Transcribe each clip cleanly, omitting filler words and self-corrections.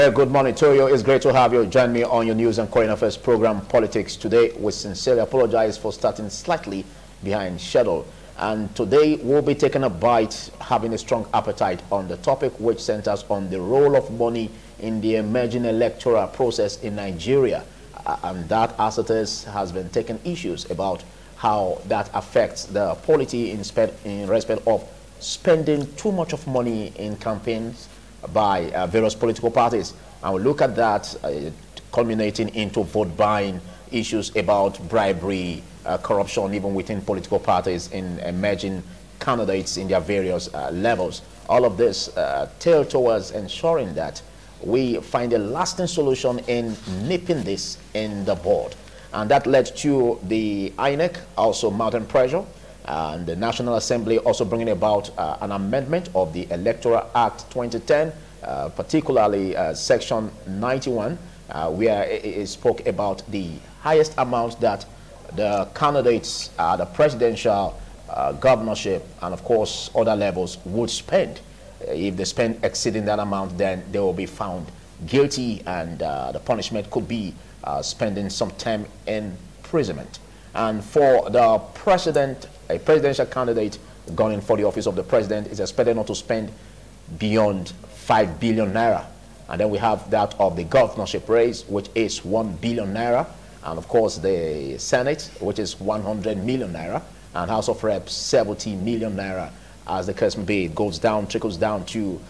very good morning to you. It's great to have you join me on your news and current affairs program, Politics Today. We sincerely apologize for starting slightly behind schedule. And today we'll be taking a bite, having a strong appetite on the topic which centers on the role of money in the emerging electoral process in Nigeria. And that, as it is, has been taking issues about how that affects the polity in respect of spending too much of money in campaigns by various political parties. And we'll look at that culminating into vote buying issues about bribery, corruption, even within political parties in emerging candidates in their various levels. All of this tail towards ensuring that we find a lasting solution in nipping this in the bud. And that led to the INEC also mounting pressure, and the National Assembly also bringing about an amendment of the Electoral Act 2010, particularly Section 91, where it spoke about the highest amount that the candidates, the presidential, governorship, and of course other levels would spend. If they spend exceeding that amount, then they will be found guilty, and the punishment could be spending some time in imprisonment. And for the president, a presidential candidate gunning for the office of the president is expected not to spend beyond 5 billion naira. And then we have that of the governorship race, which is 1 billion naira. And of course the Senate, which is 100 million naira. And House of Reps, 70 million naira. As the case may be, it goes down, trickles down to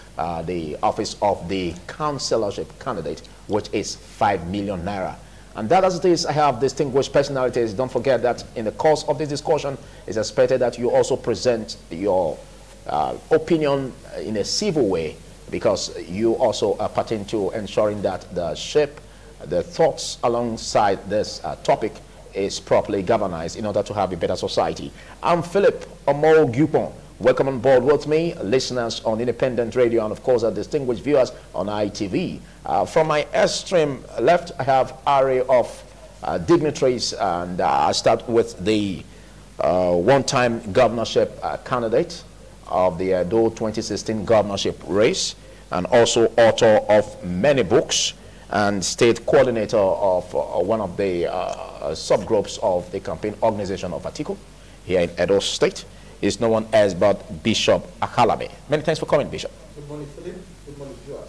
the office of the councillorship candidate, which is 5 million naira. And that, as it is, I have distinguished personalities. Don't forget that in the course of this discussion, it's expected that you also present your opinion in a civil way, because you also pertain to ensuring that the shape, the thoughts alongside this topic is properly governized in order to have a better society. I'm Philip Omoro Gupon. Welcome on board with me, listeners on Independent Radio, and of course our distinguished viewers on ITV. From my extreme left, I have an array of dignitaries, and I start with the one-time governorship candidate of the Edo 2016 governorship race, and also author of many books, and state coordinator of one of the subgroups of the campaign organization of Atiku here in Edo State. Is no one else but Bishop Akalame. Many thanks for coming, Bishop. Good morning, Philip. Good morning, viewers.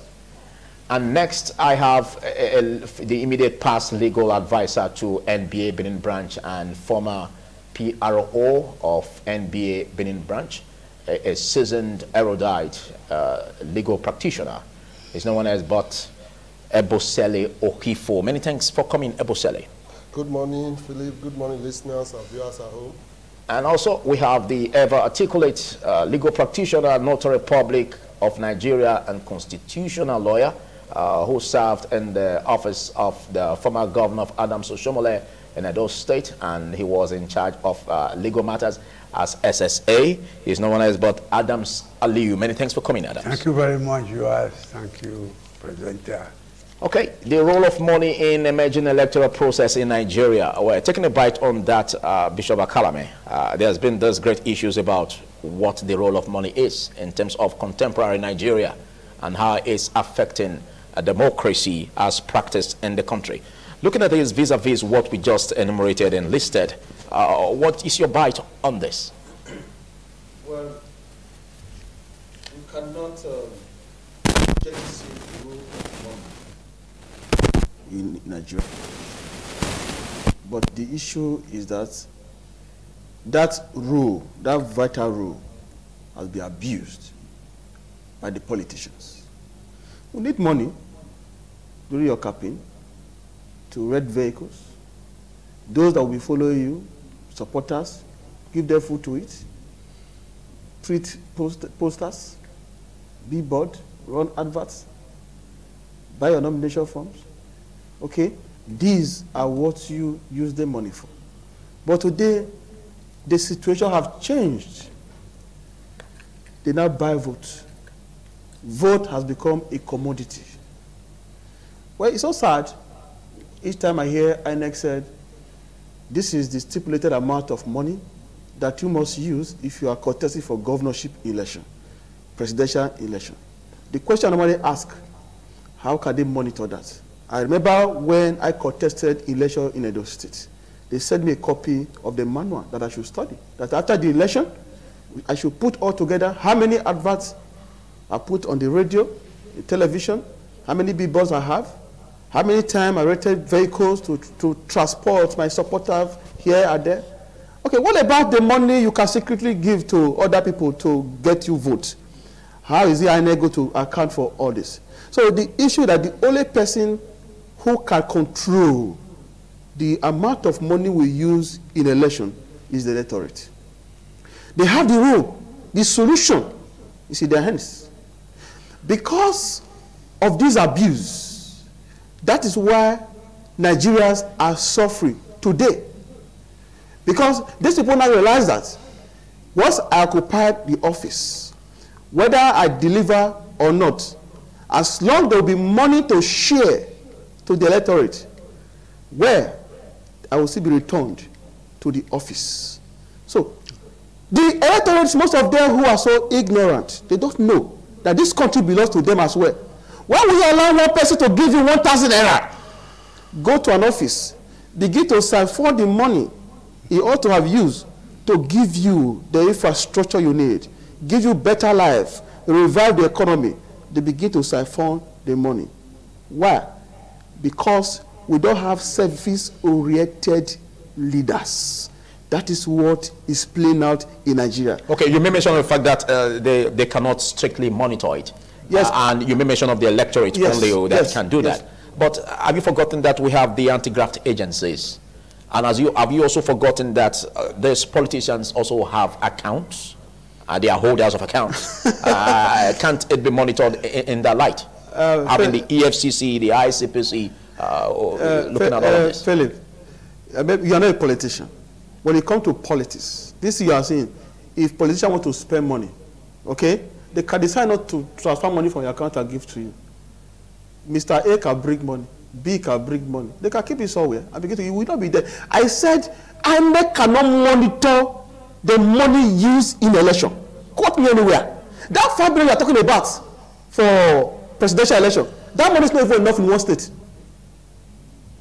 And next, I have the immediate past legal advisor to NBA Benin Branch and former PRO of NBA Benin Branch, a seasoned erudite legal practitioner. Is no one else but Ebosele Okifo. Many thanks for coming, Ebosele. Good morning, Philip. Good morning, listeners and viewers at home. And also, we have the ever-articulate legal practitioner, notary public of Nigeria and constitutional lawyer who served in the office of the former governor of Adams Oshomole in Edo State, and he was in charge of legal matters as SSA. He's no one else but Adams Aliyu. Many thanks for coming, Adams. Thank you very much, yours. Thank you, Presenter. Okay, the role of money in emerging electoral process in Nigeria. We're taking a bite on that, Bishop Akalame. There's been those great issues about what the role of money is in terms of contemporary Nigeria and how it's affecting democracy as practiced in the country. Looking at this vis-a-vis what we just enumerated and listed, what is your bite on this? Well, you cannot get to see the role of money in Nigeria. But the issue is that that rule, that vital rule, has been abused by the politicians. You need money during your campaign to rent vehicles. Those that will follow you, supporters, give them food to eat, print posters, billboard, run adverts, buy your nomination forms. Okay, these are what you use the money for. But today, the situation have changed. They now buy vote. Vote has become a commodity. Well, it's so sad. Each time I hear INEC said, this is the stipulated amount of money that you must use if you are contesting for governorship election, presidential election. The question I normally ask, How can they monitor that? I remember when I contested election in Edo State, they sent me a copy of the manual that I should study. That after the election, I should put all together how many adverts I put on the radio, the television, how many billboards I have, how many times I rented vehicles to transport my supporters here and there. Okay, what about the money you can secretly give to other people to get you votes? How is the INEC going to account for all this? So the issue that the only person who can control the amount of money we use in election is the electorate. They have the rule. The solution is in their hands. Because of this abuse, that is why Nigerians are suffering today. Because these people now realize that once I occupy the office, whether I deliver or not, as long there will be money to share to the electorate, where I will still be returned to the office. So the electorates, most of them who are so ignorant, they don't know that this country belongs to them as well. Why will you allow one person to give you 1,000 naira? Go to an office, begin to siphon the money he ought to have used to give you the infrastructure you need, give you better life, revive the economy. They begin to siphon the money. Why? Because we don't have service-oriented leaders. That is what is playing out in Nigeria. Okay, you may mention the fact that they cannot strictly monitor it. Yes. And you may mention of the electorate only that can do that. But have you forgotten that we have the anti-graft agencies? And have you also forgotten that these politicians also have accounts? They are holders of accounts. Can't it be monitored in that light? Having the EFCC, the ICPC, looking at all of this. Philip, you are not a politician. When it comes to politics, this you are saying, if politicians want to spend money, okay, they can decide not to transfer money from your account and give to you. Mr. A can bring money, B can bring money. They can keep it somewhere and begin to, you will not be there. I said, INEC cannot monitor the money used in election. Quote me anywhere. That 5 billion you are talking about for presidential election, that money is not even enough in one state.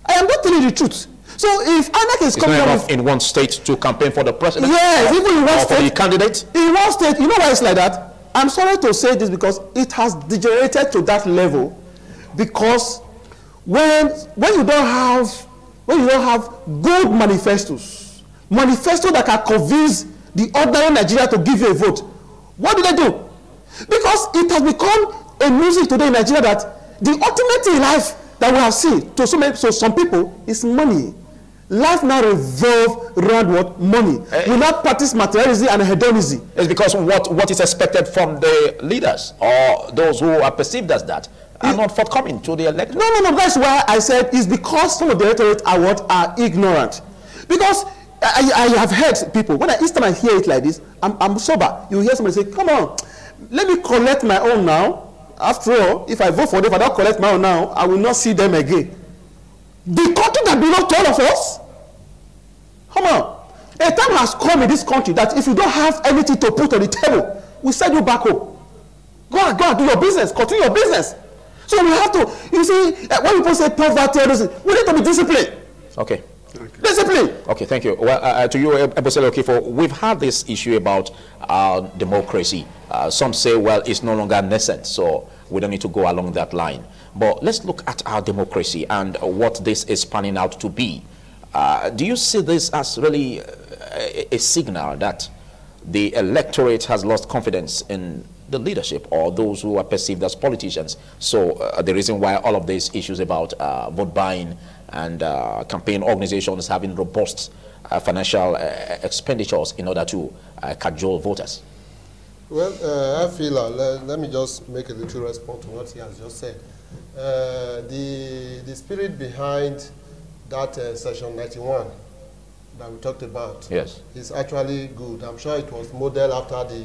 I am not telling you the truth. So if INEC is coming enough in one state to campaign for the president, yes, even in one state, for the candidate, in one state, you know why it's like that? I'm sorry to say this because it has degenerated to that level. Because when you don't have good manifestos that can convince the ordinary Nigeria to give you a vote, what do they do? Because it has become a music today in Nigeria that the ultimate thing in life that we have seen to some people is money. Life now revolves around what? Money. We now practice materialism and hedonism. It's because what is expected from the leaders or those who are perceived as that are not forthcoming to the electorate. No. That's why I said it's because some of the electorate are ignorant. Because I have heard people, each time I hear it like this, I'm sober. You hear somebody say, come on, let me collect my own now. After all, if I vote for them, if I don't collect my own now, I will not see them again. The country that belongs to all of us? Come on. A time has come in this country that if you don't have anything to put on the table, we send you back home. Go and do your business. Continue your business. So we have to, you see, when people say poverty, we need to be disciplined. Okay. Discipline. Okay, thank you. Well, to you, Ebosele Okifo, we've had this issue about democracy. Some say, well, it's no longer nascent, so we don't need to go along that line. But let's look at our democracy and what this is panning out to be. Do you see this as really a signal that the electorate has lost confidence in the leadership or those who are perceived as politicians? So the reason why all of these issues about vote buying and campaign organizations having robust financial expenditures in order to cajole voters? Well, I feel, let me just make a little response to what he has just said. The spirit behind that Section 91 that we talked about, yes, is actually good. I'm sure it was modeled after the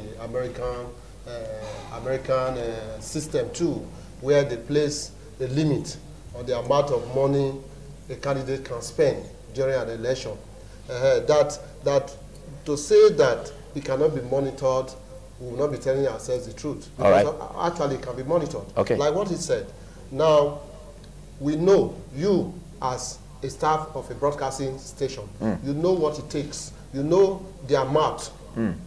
American system too, where they place a limit on the amount of money a candidate can spend during an election. That to say that it cannot be monitored, we will not be telling ourselves the truth. Because actually it can be monitored. Okay. Like what he said, Now, we know you as a staff of a broadcasting station, you know what it takes. You know the amount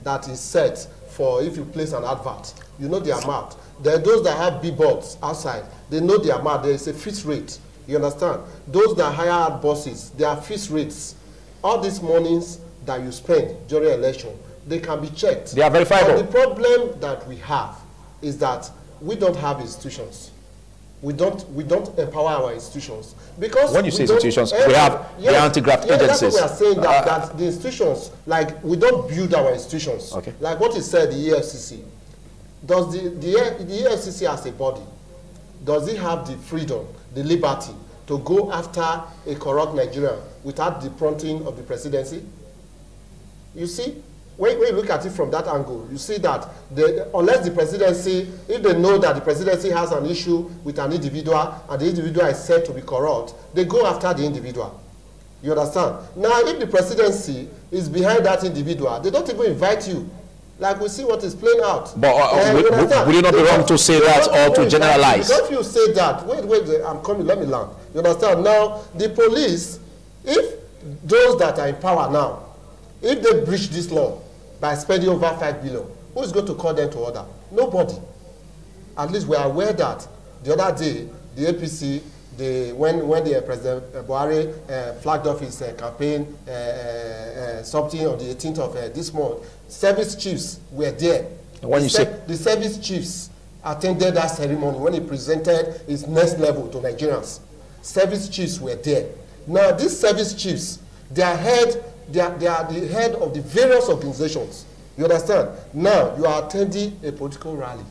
that is set for if you place an advert. You know the amount. There are those that have billboards outside. They know the amount. There is a fixed rate. You understand? Those that hire out bosses, there are fixed rates. All these monies that you spend during election, they can be checked. They are verifiable. But the problem that we have is that we don't have institutions. We don't empower our institutions. Because when you say institutions, we have the anti-graft agencies. That's what we are saying, that the institutions, like, we don't build our institutions. Okay. Like what is said, the EFCC. Does the EFCC as a body, does it have the freedom, the liberty to go after a corrupt Nigerian without the prompting of the presidency? You see, when you look at it from that angle, you see that unless the presidency, if they know that the presidency has an issue with an individual and the individual is said to be corrupt, they go after the individual. You understand? Now, if the presidency is behind that individual, they don't even invite you. Like we see what is playing out. But would you not be wrong to say that or to generalize? Because if you say that, wait, I'm coming, let me land. You understand? Now, the police, if those that are in power now, if they breach this law by spending over 5 billion, who is going to call them to order? Nobody. At least we are aware that the other day, the APC, when the President Buhari flagged off his campaign, something on the 18th of this month, service chiefs were there. When the service chiefs attended that ceremony when he presented his next level to Nigerians. Service chiefs were there. Now, these service chiefs, they are the head of the various organizations. You understand? Now, you are attending a political rally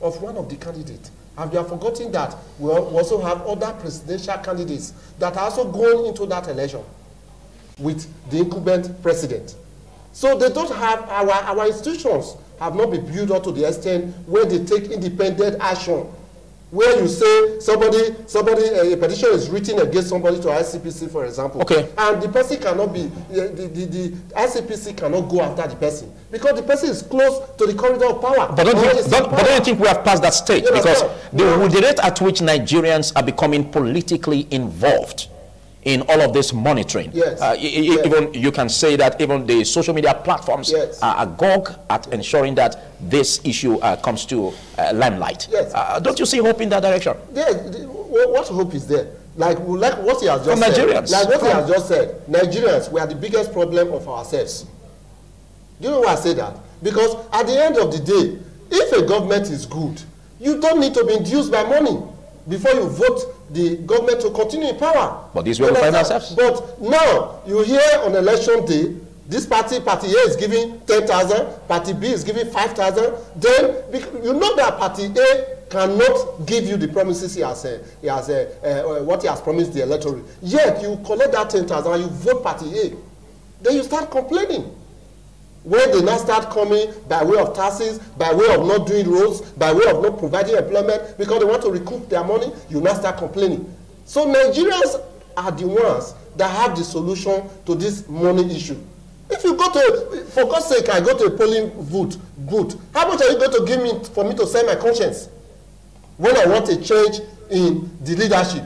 of one of the candidates. And you are forgetting that we also have other presidential candidates that are also going into that election with the incumbent president. So they don't have, our institutions have not been built up to the extent where they take independent action. Where you say a petition is written against somebody to ICPC, for example, okay, and the person cannot be, the ICPC cannot go after the person because the person is close to the corridor of power. But don't you think we have passed that stage? Yeah, because the rate at which Nigerians are becoming politically involved in all of this monitoring, yes. Even you can say that even the social media platforms yes. are agog at ensuring that this issue comes to limelight. Yes. Don't you see hope in that direction? Yeah, what hope is there? Like what he has just said. Nigerians. Like what he has just said. Nigerians, we are the biggest problem of ourselves. Do you know why I say that? Because at the end of the day, if a government is good, you don't need to be induced by money before you vote the government to continue in power. But this is where we find ourselves. But now, you hear on election day, this party A is giving 10,000, party B is giving 5,000. Then, you know that party A cannot give you the promises he has what he has promised the electorate. Yet, you collect that 10,000 and you vote party A. Then you start complaining. When they now start coming by way of taxes, by way of not doing roads, by way of not providing employment, because they want to recoup their money, you now start complaining. So Nigerians are the ones that have the solution to this money issue. If you go to, for God's sake, I go to a polling booth, how much are you going to give me for me to sell my conscience? When I want a change in the leadership,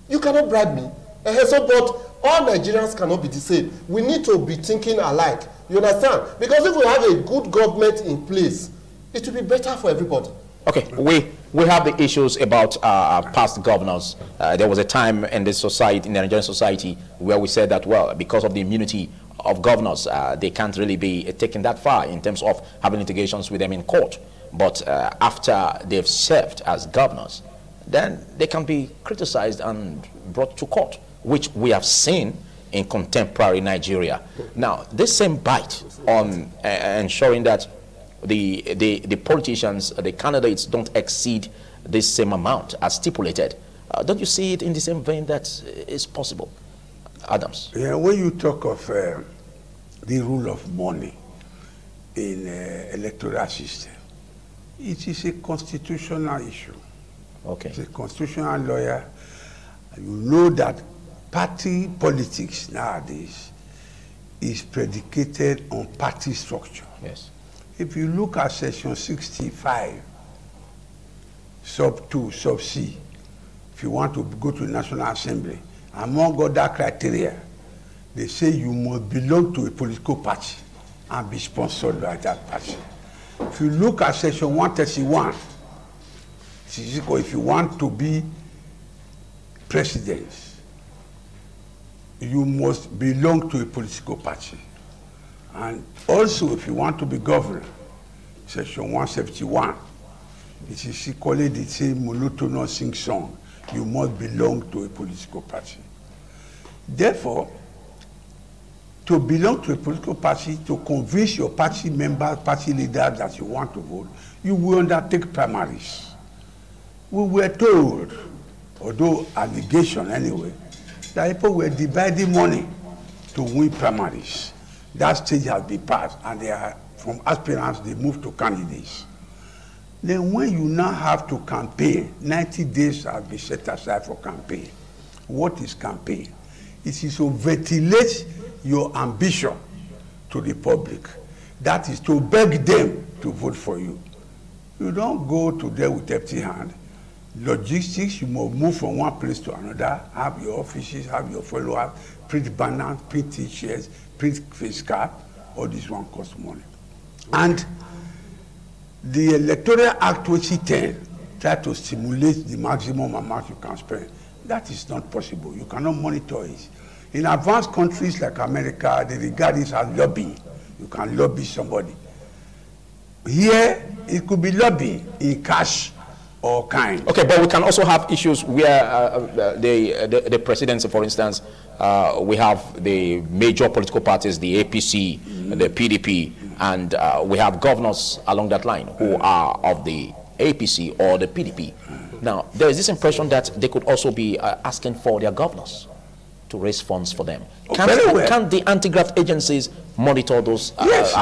you cannot bribe me. So, but all Nigerians cannot be the same. We need to be thinking alike. You understand? Because if we have a good government in place, it will be better for everybody. Okay, we have the issues about past governors. There was a time in this society, in the Nigerian society, where we said that, well, because of the immunity of governors, they can't really be taken that far in terms of having litigations with them in court. But after they've served as governors, then they can be criticized and brought to court, which we have seen in contemporary Nigeria. Now, this same bite on ensuring that the politicians, the candidates don't exceed this same amount as stipulated, don't you see it in the same vein that is possible? Adams. Yeah, when you talk of the rule of money in electoral system, it is a constitutional issue. Okay. As a constitutional lawyer, you know that party politics nowadays is predicated on party structure. Yes. If you look at section 65, sub 2, sub C if you want to go to the National Assembly, among other criteria, they say you must belong to a political party and be sponsored by that party. If you look at section 131, if you want to be president, you must belong to a political party. And also, if you want to be governor, section 171, it is equally the same monotonous sing song. You must belong to a political party. Therefore, to belong to a political party, to convince your party members, party leaders that you want to vote, you will undertake primaries. We were told, although allegation anyway, that people were dividing money to win primaries. That stage has been passed, and they are, from aspirants, they move to candidates. Then when you now have to campaign, 90 days have been set aside for campaign. What is campaign? It is to ventilate your ambition to the public. That is to beg them to vote for you. You don't go to them with empty hand. Logistics, you must move from one place to another, have your offices, have your followers, print banners, print t-shirts, print face card. All this one costs money. And the Electoral Act 2010 tried to stimulate the maximum amount you can spend. That is not possible. You cannot monitor it. In advanced countries like America, they regard this as lobbying. You can lobby somebody. Here, it could be lobbying in cash or kind. Okay, but we can also have issues where the presidency, for instance, we have the major political parties, the APC, the PDP, and we have governors along that line who are of the APC or the PDP. Now, there is this impression that they could also be asking for their governors to raise funds for them. Can the anti-graft agencies monitor those accounts?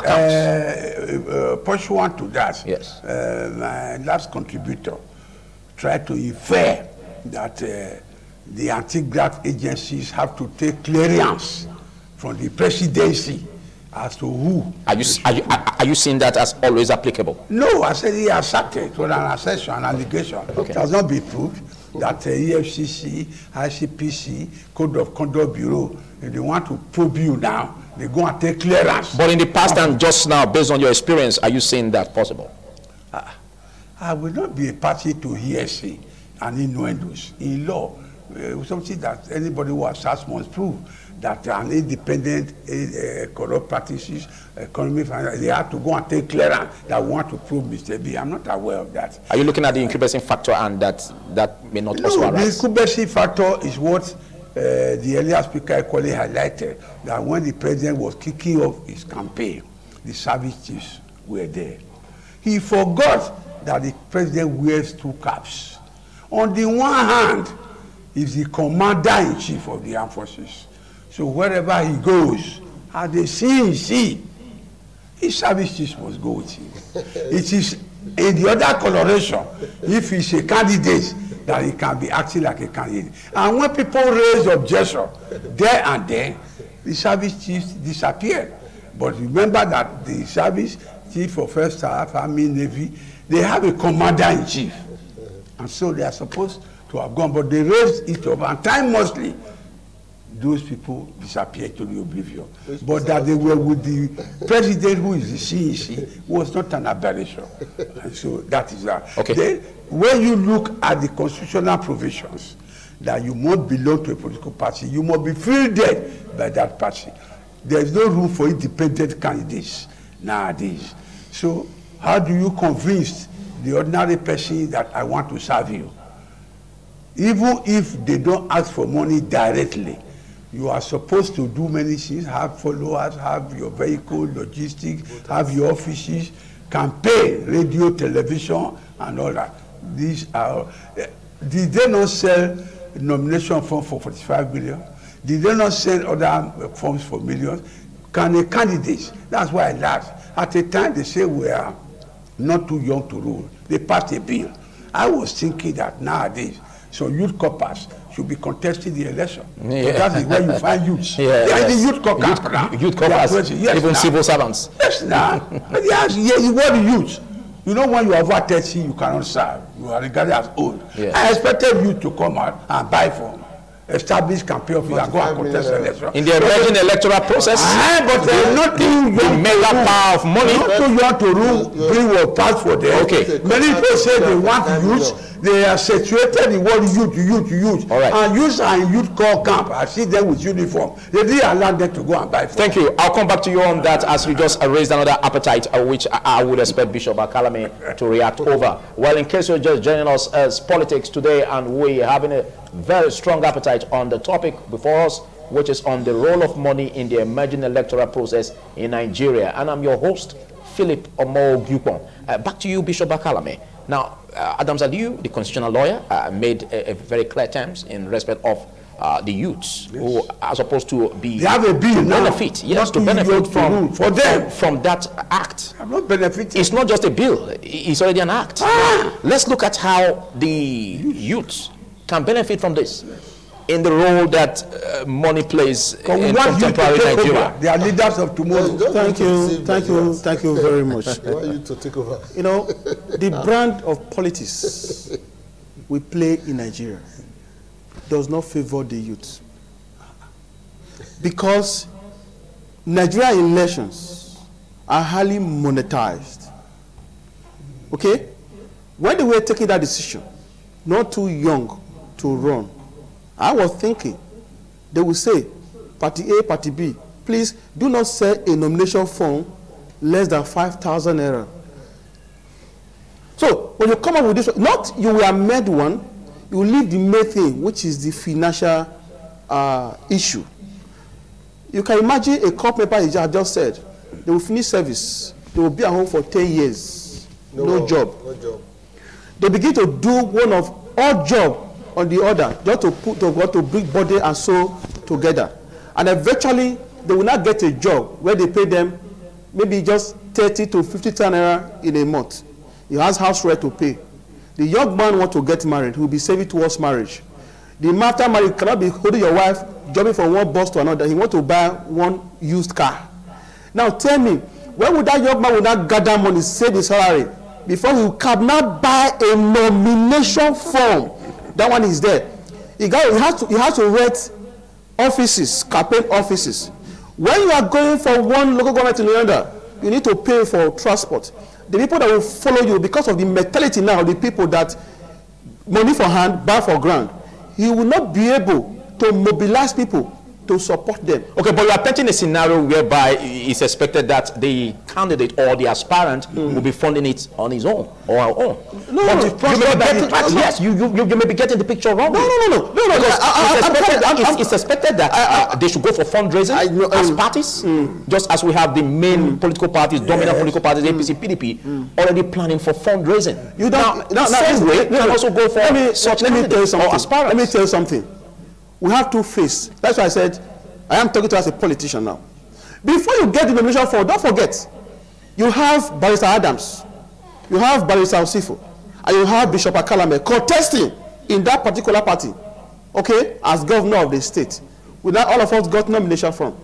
Pursuant to that, yes. My last contributor tried to infer that the anti-graft agencies have to take clearance from the presidency as to who. Are you seeing that as always applicable? No, I said he asserted. It was an assertion, an allegation. Okay. It has not been proved that EFCC, ICPC, Code of Conduct Bureau, if they want to probe you now, they go and take clearance. But in the past and just now, based on your experience, are you saying that possible? I will not be a party to hearsay and innuendos. In law, something that anybody who asserts must prove that an independent corrupt practices, economic, they have to go and take clearance that want to prove Mr. B. I'm not aware of that. Are you looking at the incubating factor and that may not also arise? The incubating factor is what the earlier speaker equally highlighted, that when the president was kicking off his campaign, the service chiefs were there. He forgot that the president wears two caps. On the one hand, he's the commander-in-chief of the armed forces. So wherever he goes, as they see, his service chiefs must go with him. It is in the other coloration, if he's a candidate, that he can be acting like a candidate. And when people raise objection, there and then, the service chiefs disappear. But remember that the service chief of First Staff, Army, Navy, they have a commander-in-chief. And so they are supposed to have gone, but they raised it up, and time mostly, those people disappeared to the oblivion. But that they were with the president who is the CEC was not an aberration. And so that is that. Okay. Then, when you look at the constitutional provisions that you must belong to a political party, you must be fielded by that party. There is no room for independent candidates nowadays. So how do you convince the ordinary person that I want to serve you? Even if they don't ask for money directly, you are supposed to do many things, have followers, have your vehicle, logistics, have your offices, campaign, radio, television, and all that. These are, did they not sell nomination form for 45 billion? Did they not sell other forms for millions? Can a candidate, that's why I laughed. At a time they say we are not too young to rule. They passed a bill. I was thinking that nowadays, so youth corpers should be contesting the election. Yeah. So that is where you find youths. Yeah, they are the youth corpers. Youth corpers, yes, even civil servants. Yes, now. Yes, what the youth? You know, when you are over 30, you cannot serve. You are regarded as old. Yes. I expected you to come out and buy from established campaign of you and go and contest election. In the emerging electoral process, but not too young. mega power of money. Not too young to rule, bring what pass for them. Okay. Many people say they want youth. They are situated in what youth. All right. And youth are in youth call camp. I see them with uniform. They didn't allow them to go and buy. Thank you. I'll come back to you on that as you just raised another appetite, which I would expect Bishop Akalame to react over. Well, in case you're just joining us as Politics Today, and we're having a very strong appetite on the topic before us, which is on the role of money in the emerging electoral process in Nigeria. And I'm your host, Philip Omo-Gyupon. Back to you, Bishop Akalame. Now, Adams Aliyu, the constitutional lawyer, made a very clear terms in respect of the youths who are supposed to be they have a bill now, benefit, yes, to benefit from that act. I'm not benefiting. It's not just a bill; it's already an act. Let's look at how the youths can benefit from this in the role that money plays in contemporary Nigeria. They are leaders of tomorrow. Thank you very much. I want you to take over. You know, the brand of politics we play in Nigeria does not favor the youth. Because Nigerian elections are highly monetized. Okay? When they were taking that decision, not too young to run, I was thinking they would say, Party A, Party B, please do not sell a nomination form less than 5,000 naira. So when you come up with this, not you will amend one, you will leave the main thing, which is the financial issue. You can imagine a corp member, as I just said, they will finish service, they will be at home for 10 years, no job. They begin to do one of odd job on the other, just to bring body and soul together. And eventually, they will not get a job where they pay them maybe just 30 to 50 naira in a month. He has house rent to pay. The young man wants to get married, he will be saving towards marriage. The man after marriage cannot be holding your wife, jumping from one bus to another. He wants to buy one used car. Now tell me, where would that young man will not gather money, save his salary, before he cannot buy a nomination form? That one is there. He has to rent offices, campaign offices. When you are going from one local government to another, you need to pay for transport. The people that will follow you, because of the mentality now, the people that money for hand, buy for ground, you will not be able to mobilize people to support them. Okay, but you are painting a scenario whereby it's expected that the candidate or the aspirant will be funding it on his own or her own. No, yes, you may be getting the picture wrong. No. It's expected that they should go for fundraising as parties, just as we have the main political parties, dominant political parties, APC, PDP, already planning for fundraising. You don't. Now, same way, you can also go for such candidates or aspirants. Let me tell you something. We have two faces. That's why I said, I am talking to you as a politician now. Before you get the nomination form, don't forget, you have Barrister Adams, you have Barrister Osifo, and you have Bishop Akalame contesting in that particular party, okay, as governor of the state. Without all of us got nomination form.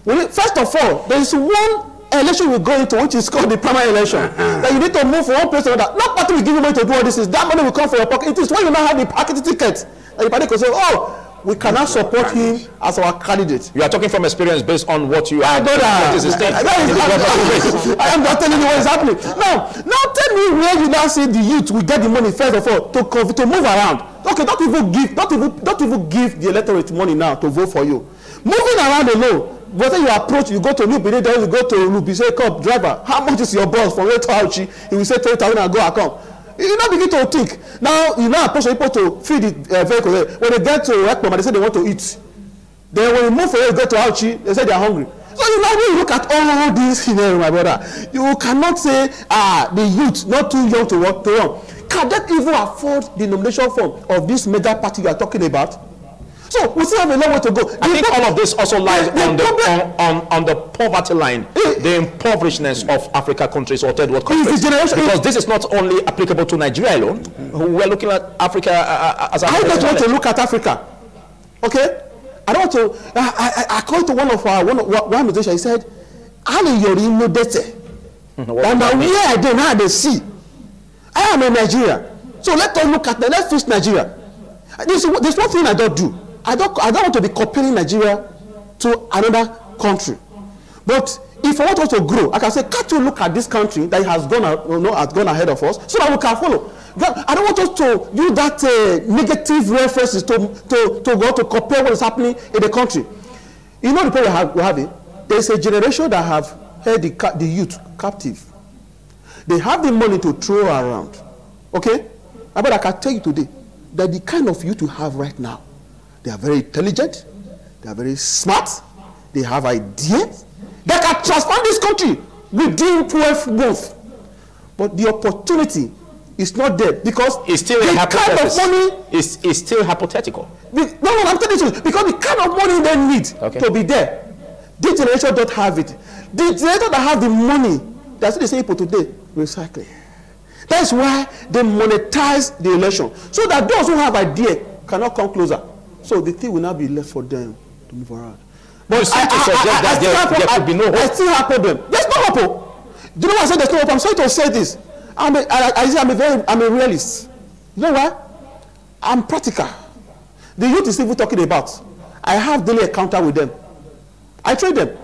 First of all, there is one election we go into, which is called the primary election. That you need to move from one place to another. No party will give you money to do all this. That money will come from your pocket. It is when you now have the party ticket, and the party can say, oh, we cannot support him as our candidate. You are talking from experience based on what you are. I am not telling you what is happening. Now tell me where you now see the youth will get the money first of all to move around. Okay, don't even give the electorate money now to vote for you. Moving around alone. Whether you approach, you go to New Benin, then you go to Lubi, say, "Come, driver, how much is your bus from where to Auchi?" He will say 10,000 and go and come. You now begin to think. Now you now approach people to feed the vehicle. When they get to Ekpoma, they say they want to eat. Then when you move for it, go to Auchi, they say they are hungry. So you now when you look at all these scenarios, my brother, you cannot say, the youth not too young to run. Can that even afford the nomination form of this mega party you are talking about? So we still have a long way to go. I think all of this also lies on the poverty line, the impoverishedness of Africa countries or third world countries. Because this is not only applicable to Nigeria alone. We're looking at Africa as a. I don't want to look at Africa. Okay, I don't want to. I called to one musician. He said, "Ali yori no dete." And now where I don't know how they see. I am in Nigeria. So let us look at let's fix Nigeria. There's one thing I don't do. I don't want to be comparing Nigeria to another country. But if I want us to grow, I can say, can't you look at this country that has gone ahead of us so that we can follow? I don't want us to use that negative references to go to compare what is happening in the country. You know the problem we have it. There's a generation that have held the youth captive. They have the money to throw around. Okay? But I can tell you today that the kind of youth you have right now, they are very intelligent, they are very smart, they have ideas, they can transform this country within 12 months. But the opportunity is not there because it's still the a hypothesis. Kind of money is still hypothetical. No, I'm telling you, because the kind of money they need to be there, this generation don't have it. The generation that have the money, that's what they say people today, recycling. That's why they monetize the election, so that those who have idea cannot come closer. So the thing will not be left for them to move around. But there could be no hope. I still have problem. There's no hope. Do you know why I said there's no hope? I'm sorry to say this. I'm a realist. You know why? I'm practical. The youth is even talking about. I have daily encounter with them. I trade them.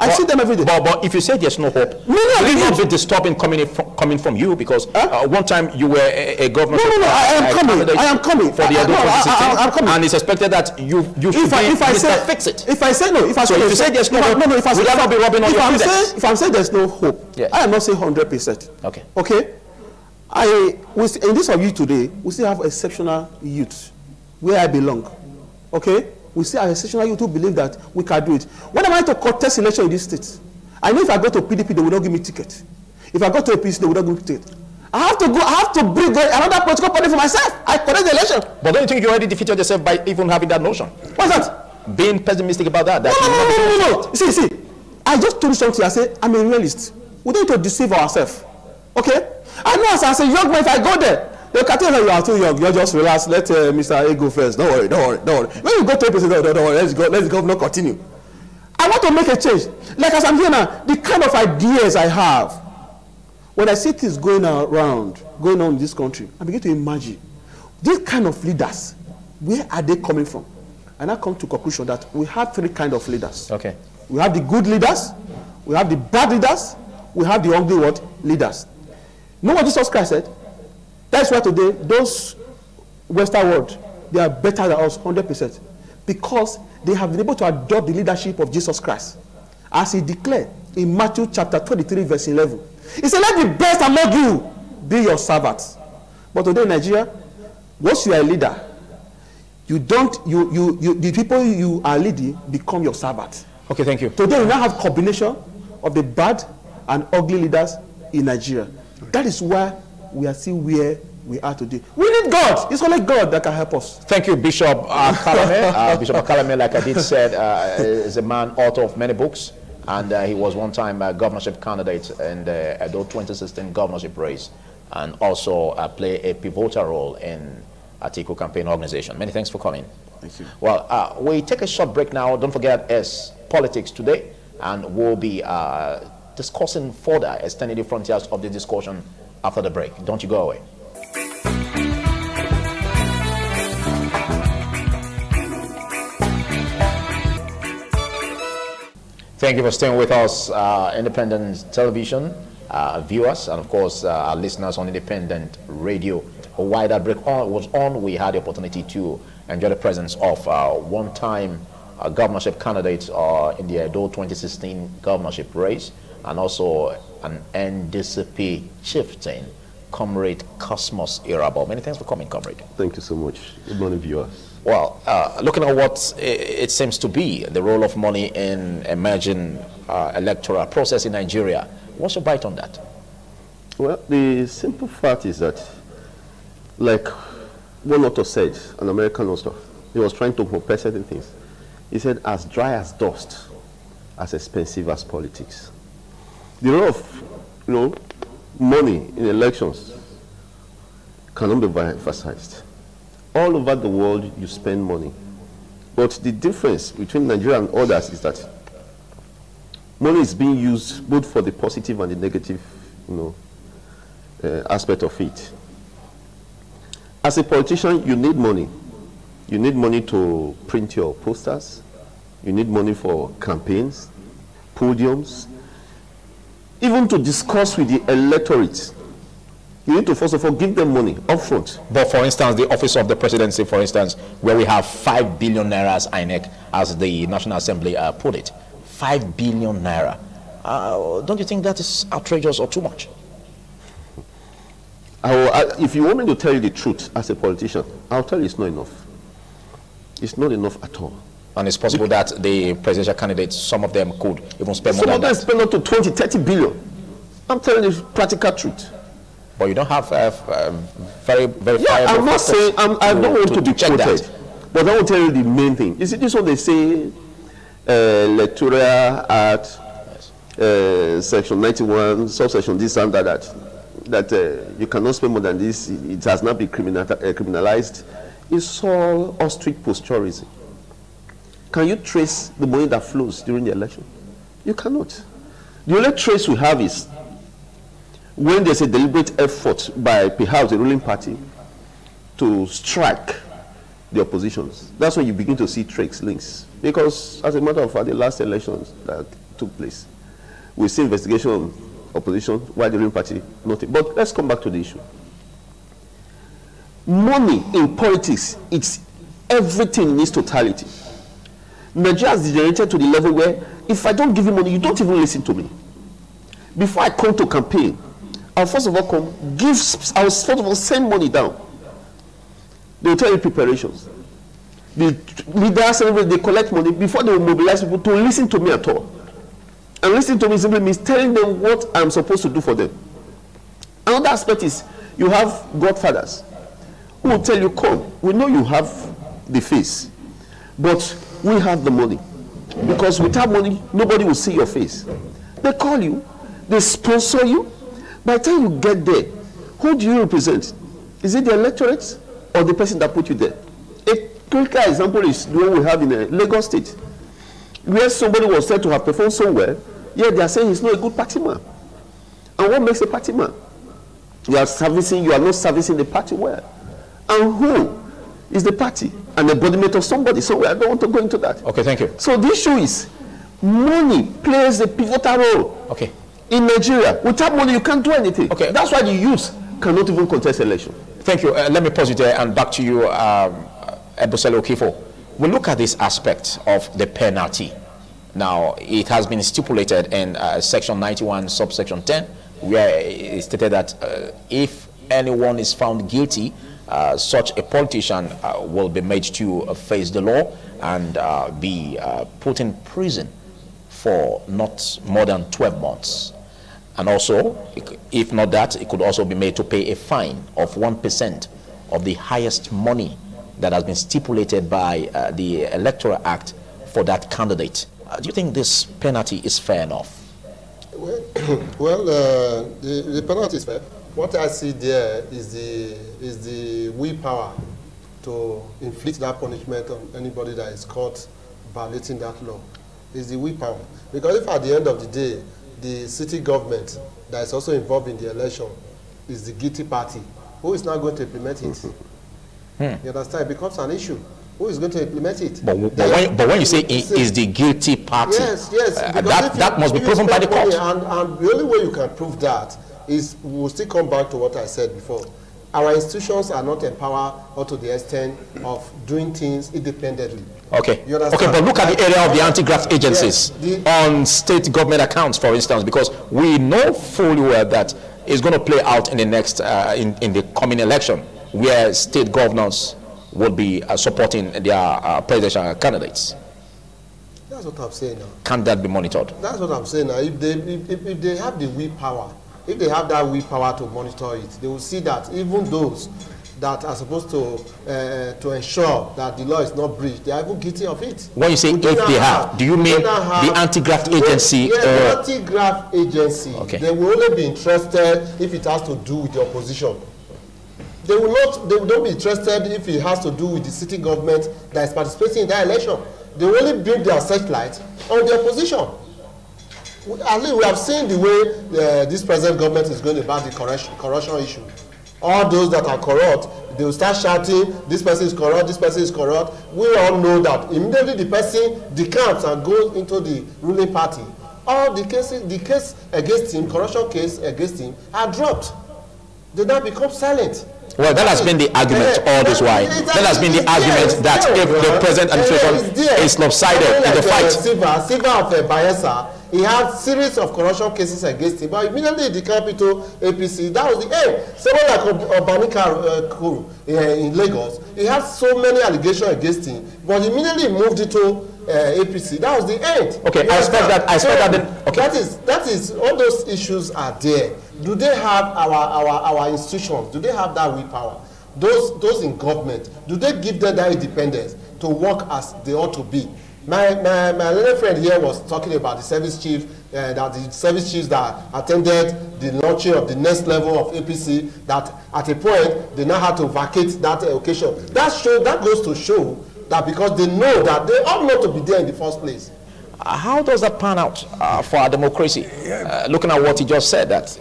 I see them every day. But if you say there's no hope, will it not be disturbing coming from you? Because one time you were a governor. No, I am coming. For the Edo 2016, and it's expected that you should fix it. If I say no, if you say there's no hope, will that not be rubbing on your students? If I'm saying there's no hope, I am not saying 100%. Okay. Okay. In this of you today, we still have exceptional youth where I belong. Okay. We still have exceptional youth who believe that we can do it. When am I to contest election in this state? I know if I go to PDP, they will not give me ticket. If I go to APC, they will not give me ticket. I have to bring another political party for myself. I contest the election. But don't you think you already defeated yourself by even having that notion? What's that? Being pessimistic about that. No. See. I just told you something. I said, I'm a realist. We don't need to deceive ourselves. Okay? I know as a young man, if I go there, they can tell you you are too young. You just relax. Let Mr. A go first. Don't worry. When you go to a person, don't worry. Let's go. Not continue. I want to make a change. Like as I'm here now, the kind of ideas I have, when I see things going on in this country, I begin to imagine these kind of leaders. Where are they coming from? And I come to conclusion that we have three kind of leaders. Okay. We have the good leaders, we have the bad leaders, we have the ugly leaders. You know what Jesus Christ said? That's why today, those Western world, they are better than us 100%. Because they have been able to adopt the leadership of Jesus Christ. As he declared in Matthew chapter 23, verse 11. He said, let the best among you be your servants. But today in Nigeria, once you are a leader, the people you are leading become your servants. Okay, thank you. Today we now have combination of the bad and ugly leaders in Nigeria. That is why we are still where we are today. We need God. It's only God that can help us. Thank you, Bishop Akalame. Bishop Akalame, like I did said, is a man, author of many books, and he was one time a governorship candidate in the Edo 2016 governorship race, and also play a pivotal role in Atiku campaign organization. Many thanks for coming. Thank you. Well, we take a short break now. Don't forget, it's politics today, and we'll be discussing further, extending the frontiers of the discussion after the break. Don't you go away. Thank you for staying with us, Independent Television viewers, and of course our listeners on Independent Radio. While that break was on, we had the opportunity to enjoy the presence of one-time governorship candidate in the Edo 2016 governorship race, and also an NDCP chieftain, Comrade Cosmos Irabor. Many thanks for coming, Comrade. Thank you so much. Good morning, viewers. Well, looking at what it seems to be the role of money in emerging electoral process in Nigeria, what's your bite on that? Well, the simple fact is that, like one author said, an American author, he was trying to compare certain things. He said, as dry as dust, as expensive as politics. The role of, money in elections cannot be emphasized. All over the world, you spend money. But the difference between Nigeria and others is that money is being used both for the positive and the negative, aspect of it. As a politician, you need money. You need money to print your posters. You need money for campaigns, podiums, even to discuss with the electorate. You need to first of all give them money upfront. But for instance, the office of the presidency, for instance, where we have 5 billion naira as INEC, as the National Assembly put it, 5 billion naira. Don't you think that is outrageous or too much? If you want me to tell you the truth as a politician, I'll tell you it's not enough. It's not enough at all. And it's possible that the presidential candidates, some of them could even spend more than that. Some of them spend up to 20, 30 billion. I'm telling you the practical truth. But you don't have very yeah, I'm not saying, I don't want to be quoted. But I will tell you the main thing. You see, this is what they say, Electoral Act, Section 91, subsection this and that you cannot spend more than this. It has not been criminalized. It's all ostrich posturism. Can you trace the money that flows during the election? You cannot. The only trace we have is when there's a deliberate effort by perhaps the ruling party to strike the oppositions. That's when you begin to see trace links. Because as a matter of fact, the last elections that took place, we see investigation on opposition while the ruling party nothing. But let's come back to the issue. Money in politics, it's everything in its totality. Nigeria has degenerated to the level where if I don't give you money, you don't even listen to me. Before I come to campaign, I'll first of all I'll first of all send money down. They will tell you preparations. The leaders, they collect money before they will mobilize people to listen to me at all. And listening to me simply means telling them what I'm supposed to do for them. Another aspect is you have godfathers who will tell you, come, we know you have the face, but we have the money. Because without money, nobody will see your face. They call you, they sponsor you. By the time you get there, who do you represent? Is it the electorate or the person that put you there? A critical example is the one we have in Lagos State, where somebody was said to have performed so well, yet they are saying he's not a good party man. And what makes a party man? You are not servicing the party well. And who is the party? An embodiment of somebody somewhere. I don't want to go into that. Okay, thank you. So the issue is money plays a pivotal role. Okay. In Nigeria, without money, you can't do anything. Okay. That's why the youth cannot even contest election. Thank you. Let me pause you there and back to you, Ebosele Okifo. We look at this aspect of the penalty. Now, it has been stipulated in Section 91, subsection 10, where it stated that if anyone is found guilty, such a politician will be made to face the law and be put in prison for not more than 12 months. And also, if not that, it could also be made to pay a fine of 1% of the highest money that has been stipulated by the Electoral Act for that candidate. Do you think this penalty is fair enough? Well, the penalty is fair. What I see there is the willpower to inflict that punishment on anybody that is caught violating that law. Is the willpower. Because if at the end of the day, the city government that is also involved in the election is the guilty party, who is not going to implement it? You understand? It becomes an issue. Who is going to implement it? But when you say it is the guilty party, yes, that must be proven by the court. And the only way you can prove that is, we'll still come back to what I said before. Our institutions are not empowered or to the extent of doing things independently. Okay. Okay, but look at the area of the anti-graft agencies on state government accounts, for instance, because we know fully well that it's going to play out in the next, in the coming election, where state governors will be supporting their presidential candidates. That's what I'm saying now. Can that be monitored? That's what I'm saying now. If they have the willpower, if they have that willpower to monitor it, they will see that even those that are supposed to ensure that the law is not breached, they are even guilty of it. When you say if they have, do you mean the anti-graft agency? Yes, the anti-graft agency. Okay. They will only be interested if it has to do with the opposition. They will not be interested if it has to do with the city government that is participating in that election. They will only bring their searchlight on the opposition. At least we have seen the way this present government is going about the corruption issue. All those that are corrupt, they will start shouting, this person is corrupt, this person is corrupt. We all know that immediately the person decamps and goes into the ruling party. All the case against him, corruption case against him, are dropped. They now become silent. Well, that has been the argument all this while. That has been the argument that if the present administration is lopsided in the fight. Silva of Bayelsa, he had series of corruption cases against him, but immediately the capital APC, that was the end. Someone like Obanika in Lagos, he had so many allegations against him, but immediately moved into APC. That was the end. Okay, I expect that. Okay. That is all those issues are there. Do they have our institutions? Do they have that willpower? Those in government, do they give them that independence to work as they ought to be? My little friend here was talking about the service chief, that the service chiefs that attended the launching of the next level of APC, that at a point they now had to vacate that occasion. That goes to show that because they know that they ought not to be there in the first place. How does that pan out for our democracy? Looking at what he just said, that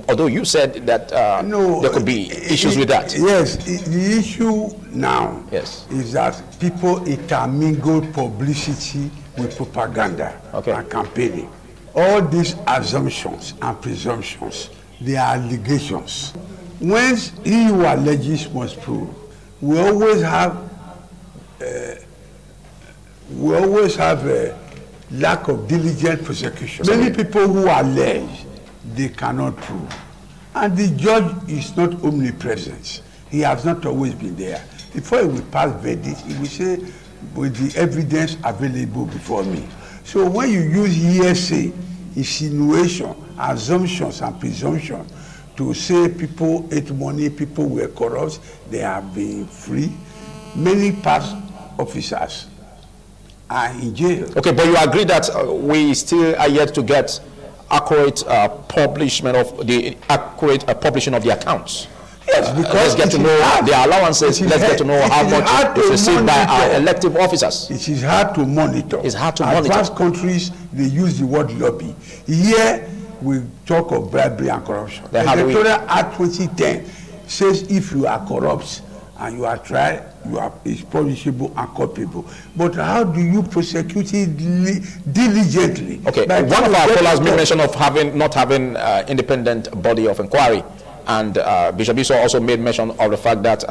although you said that there could be issues with that. Yes, the issue now is that people intermingle publicity with propaganda and campaigning. All these assumptions and presumptions, they are allegations. When he who alleges must prove, we always have lack of diligent prosecution. Many people who allege, they cannot prove. And the judge is not omnipresent. He has not always been there. Before he will pass verdict, he will say, with the evidence available before me. So when you use hearsay, insinuation, assumptions and presumption to say people ate money, people were corrupt, they have been free, many past officers are in jail. Okay, but you agree that we still are yet to get accurate publishing of the accounts. Yes, because let's get to know their allowances. Let's get to know how much is received by our elective officers. It is hard to monitor. It's hard to monitor. Advanced countries, they use the word lobby. Here we talk of bribery and corruption. The Electoral Act 2010 says if you are corrupt and you are tried, is punishable and culpable. But how do you prosecute it diligently? Okay, one of our callers made mention of not having independent body of inquiry, and Bishop Iso also made mention of the fact that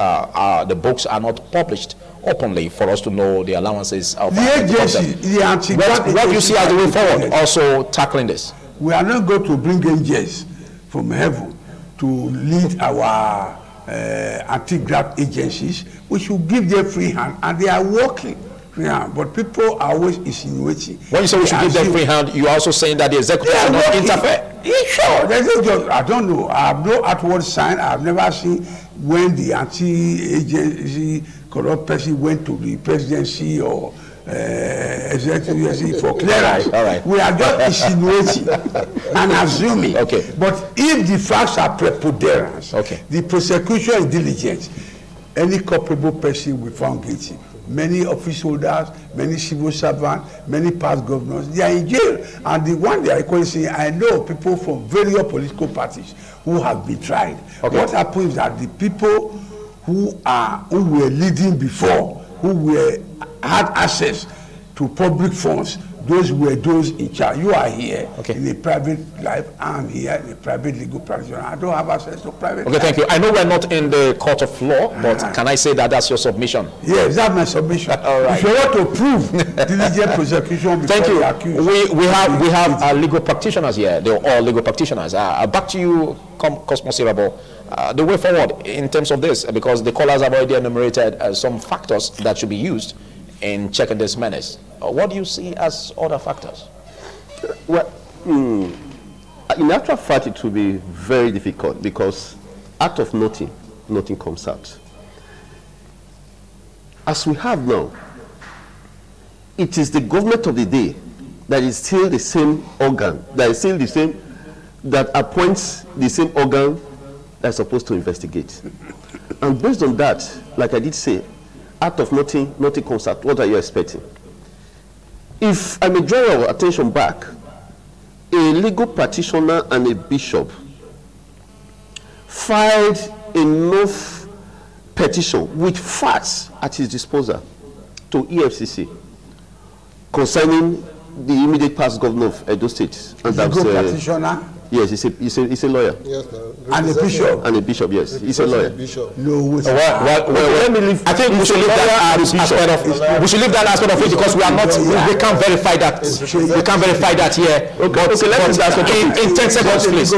the books are not published openly for us to know the allowances of the agency. What do you see as the way forward also tackling this? We are not going to bring angels from heaven to lead our anti-graft agencies. We should give them free hand, and they are working free hand. But people are always insinuating. When you say we should give them free hand, you are also saying that the executive should not interfere. Sure, I don't know. I have no outward sign. I have never seen when the anti-agency corrupt person went to the presidency or executive for clearance. All right. We are just insinuating and assuming. Okay. But if the facts are preponderant, the prosecution is diligent, any culpable person will be found guilty. Many office holders, many civil servants, many past governors, they are in jail. And the one they are equally saying, I know people from various political parties who have been tried. What happens is that the people who were leading before, who had access to public funds, those were those in charge. You are here in a private life. I'm here in a private legal practitioner. I don't have access to private life. Thank you. I know we're not in the court of law, but can I say that that's your submission? Yes, that's my submission. All right. If you want to prove diligent prosecution before you accuse. We have legal practitioners here. They're all legal practitioners. Back to you, Cosmos Irabo. The way forward in terms of this, because the callers have already enumerated some factors that should be used in checking this menace. What do you see as other factors? Well, in actual fact, it will be very difficult because out of nothing comes out. As we have now, it is the government of the day that is still the same organ, that appoints the same organ that's supposed to investigate. And based on that, like I did say, out of nothing comes out. What are you expecting? If I may draw your attention back a legal practitioner and a bishop filed enough petition with facts at his disposal to EFCC concerning the immediate past governor of Edo State. And that's legal practitioner? Yes, he's a lawyer. Yes, no. And a bishop? And a bishop, yes. He's a lawyer. No, wait. Let me leave. I think we should leave that aspect of. We should leave that aspect of it because we are not. We can't verify that. We can't verify that here. Okay, in 10 seconds, please.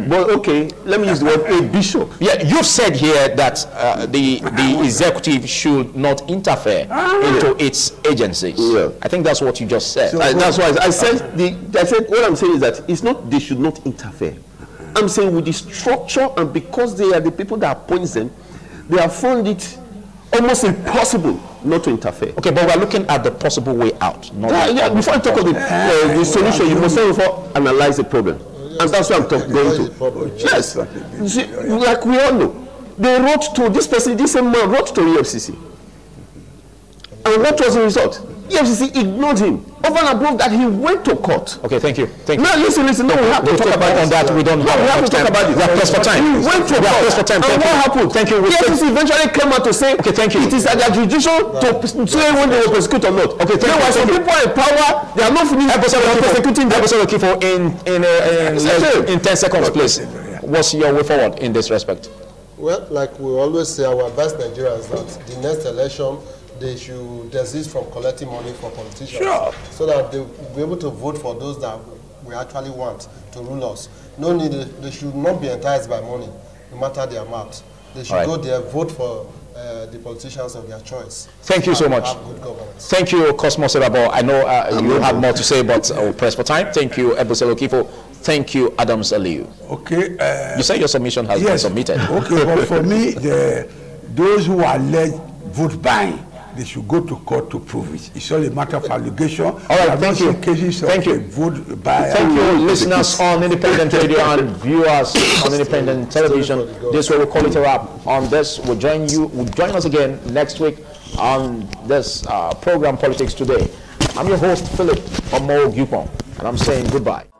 But okay, let me use the word a bishop. Yeah, you've said here that the executive should not interfere into its agencies. Yeah. I think that's what you just said. That's why I said what I'm saying is that it's not they should not interfere. I'm saying with the structure, and because they are the people that appoint them, they have found it almost impossible not to interfere. Okay, but we're looking at the possible way out. Not before I talk of the solution, you must therefore analyze the problem. And that's what I'm going to. Yes. See, like we all know, they wrote to this person, this same man wrote to EFCC. And what was the result? EFCC ignored him. Over and above that, he went to court. Okay, thank you. Thank you. No, listen. No, we have to talk about on that. We don't. No, we have to talk about it. We are pressed for time. He went to court. Pressed for time. And what happened? Thank you. EFCC eventually came out to say, okay, thank you. It is at their judicial to say when they will prosecute or not. Okay, thank you. Some people in power, they are not finished prosecuting them. In 10 seconds, please. What's your way forward in this respect? Well, like we always say, our advice Nigerians that the next election, they should desist from collecting money for politicians, so that they will be able to vote for those that we actually want to rule us. No need, they should not be enticed by money, no matter the amount. They should go there, vote for the politicians of their choice. Thank you so much. Have good governance. Thank you, Cosmos Serabo. I know you have more to say, but we'll press for time. Thank you, Ebusele Okifo. Thank you, Adams Aliyu. Okay. You say your submission has been submitted. Okay, but for me, those who are alleged vote buying, they should go to court to prove it. It's all a matter of allegation. All right, thank you. Thank you. Vote by. Thank you, listeners on Independent Radio and viewers on Independent Television. This way we call it a wrap on this. We'll join us again next week on this program, Politics Today. I'm your host, Philip Omo Gupon, and I'm saying goodbye.